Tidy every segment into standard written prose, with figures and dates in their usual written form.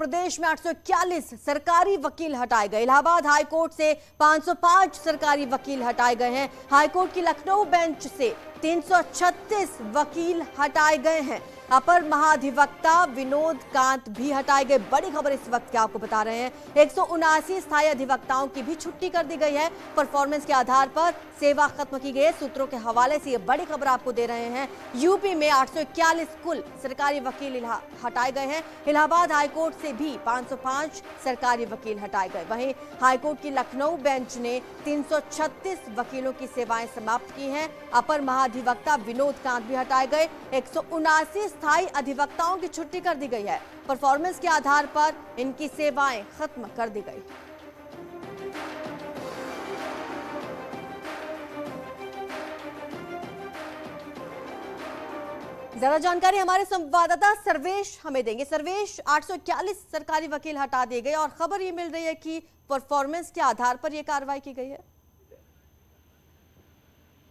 प्रदेश में 841 सरकारी वकील हटाए गए। इलाहाबाद हाईकोर्ट से 505 सरकारी वकील हटाए गए हैं। हाईकोर्ट की लखनऊ बेंच से 336 वकील हटाए गए हैं। अपर महाधिवक्ता विनोद कांत भी हटाए गए। बड़ी खबर इस वक्त की आपको बता रहे हैं, 179 स्थायी अधिवक्ताओं की भी छुट्टी कर दी गई है। परफॉर्मेंस के आधार पर सेवा खत्म की गई है। सूत्रों के हवाले से ये बड़ी खबर आपको दे रहे हैं। यूपी में 841 कुल सरकारी वकील हटाए गए हैं। इलाहाबाद हाईकोर्ट से भी 505 सरकारी वकील हटाए गए। वहीं हाईकोर्ट की लखनऊ बेंच ने 336 वकीलों की सेवाएं समाप्त की हैं। अपर महाधिवक्ता विनोद कांत भी हटाए गए। 179 स्थायी अधिवक्ताओं की छुट्टी कर दी गई है। परफॉर्मेंस के आधार पर इनकी सेवाएं खत्म कर दी गई। ज्यादा जानकारी हमारे संवाददाता सर्वेश हमें देंगे। सर्वेश, 841 सरकारी वकील हटा दिए गए और खबर ये मिल रही है कि परफॉर्मेंस के आधार पर यह कार्रवाई की गई है।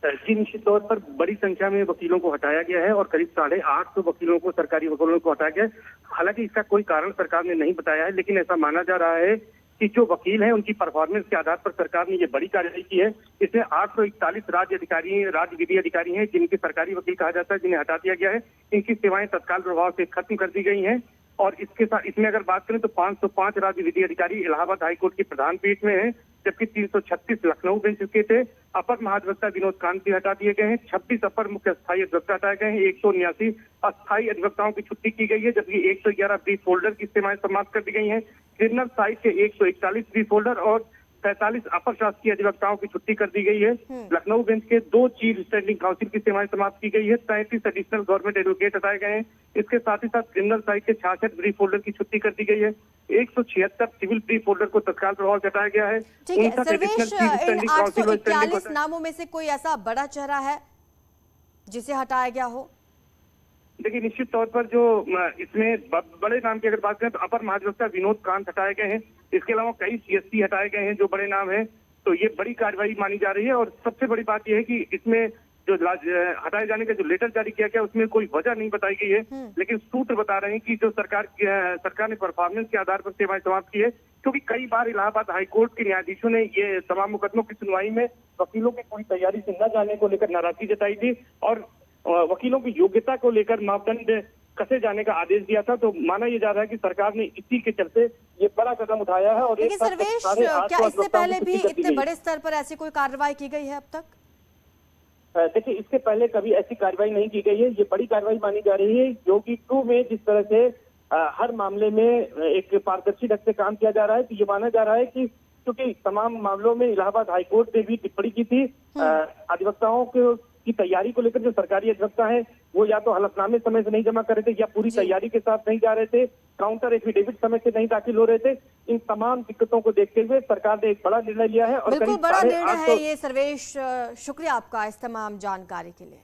जी, निश्चित तौर पर बड़ी संख्या में वकीलों को हटाया गया है और करीब 850 वकीलों को, सरकारी वकीलों को हटाया गया है। हालांकि इसका कोई कारण सरकार ने नहीं बताया है, लेकिन ऐसा माना जा रहा है कि जो वकील हैं उनकी परफॉर्मेंस के आधार पर सरकार ने ये बड़ी कार्रवाई की है। इसमें 841 राज्य विधि अधिकारी हैं जिनके सरकारी वकील कहा जाता है, जिन्हें हटा दिया गया है। इनकी सेवाएं तत्काल प्रभाव से खत्म कर दी गई हैं। और इसके साथ इसमें अगर बात करें तो 505 राज्य विधि अधिकारी इलाहाबाद हाईकोर्ट की प्रधान पीठ में हैं, जबकि 336 लखनऊ बेंच के थे। अपर महाधिवक्ता विनोद कांत भी हटा दिए गए हैं। 26 अपर मुख्य स्थायी अधिवक्ता हटाए गए हैं। 179 अस्थायी अधिवक्ताओं की छुट्टी की गई है, जबकि 111 ब्रीफ होल्डर की सेवाएं समाप्त कर दी गई हैं। क्रिमिनल साइड के 141 ब्रीफ होल्डर और 47 अपर शासकीय अधिवक्ताओं की छुट्टी कर दी गई है। लखनऊ बेंच के 2 चीफ स्टैंडिंग काउंसिल की सेवाएं समाप्त की गई है। 33 एडिशनल गवर्नमेंट एडवोकेट हटाए गए हैं। इसके साथ ही साथ क्रिमिनल साइड के 66 ब्रीफ होल्डर की छुट्टी कर दी गई है। 176 सिविल ब्रीफ होल्डर को तत्काल प्रभाव से हटाया गया है। ठीक है सर्वेश, इन 841 नामों में से कोई ऐसा बड़ा चेहरा है जिसे हटाया गया हो? देखिए, निश्चित तौर पर जो इसमें बड़े नाम की अगर बात करें तो अपर महाधिवक्ता विनोद कांत हटाए गए हैं। इसके अलावा कई सीएससी हटाए गए हैं जो बड़े नाम हैं। तो ये बड़ी कार्रवाई मानी जा रही है। और सबसे बड़ी बात यह है कि इसमें जो हटाए जाने का जो लेटर जारी किया गया उसमें कोई वजह नहीं बताई गई है, लेकिन सूत्र बता रहे हैं कि जो सरकार ने परफॉर्मेंस के आधार पर सेवाएं समाप्त की है। क्योंकि कई बार इलाहाबाद हाईकोर्ट के न्यायाधीशों ने ये तमाम मुकदमों की सुनवाई में वकीलों की पूरी तैयारी से न जाने को लेकर नाराजगी जताई थी और वकीलों की योग्यता को लेकर मापदंड कसे जाने का आदेश दिया था। तो माना यह जा रहा है कि सरकार ने इसी के चलते ये बड़ा कदम उठाया है। और सर्वेश, क्या इससे पहले भी इतने बड़े स्तर पर ऐसी कोई कार्रवाई की गई है अब तक? देखिए, इसके पहले कभी ऐसी कार्रवाई नहीं की गई है। ये बड़ी कार्रवाई मानी जा रही है। योगी 2 में जिस तरह से हर मामले में एक पारदर्शी ढंग से काम किया जा रहा है, तो ये माना जा रहा है कि क्योंकि तमाम मामलों में इलाहाबाद हाईकोर्ट ने भी टिप्पणी की थी अधिवक्ताओं की तैयारी को लेकर। जो सरकारी अधिवक्ता है वो या तो हलफनामे समय से नहीं जमा कर रहे थे या पूरी तैयारी के साथ नहीं जा रहे थे, काउंटर एफिडेविट समय से नहीं दाखिल हो रहे थे। इन तमाम दिक्कतों को देखते हुए सरकार ने एक बड़ा निर्णय लिया है। और बिल्कुल बड़ा निर्णय है ये सर्वेश। शुक्रिया आपका इस तमाम जानकारी के लिए।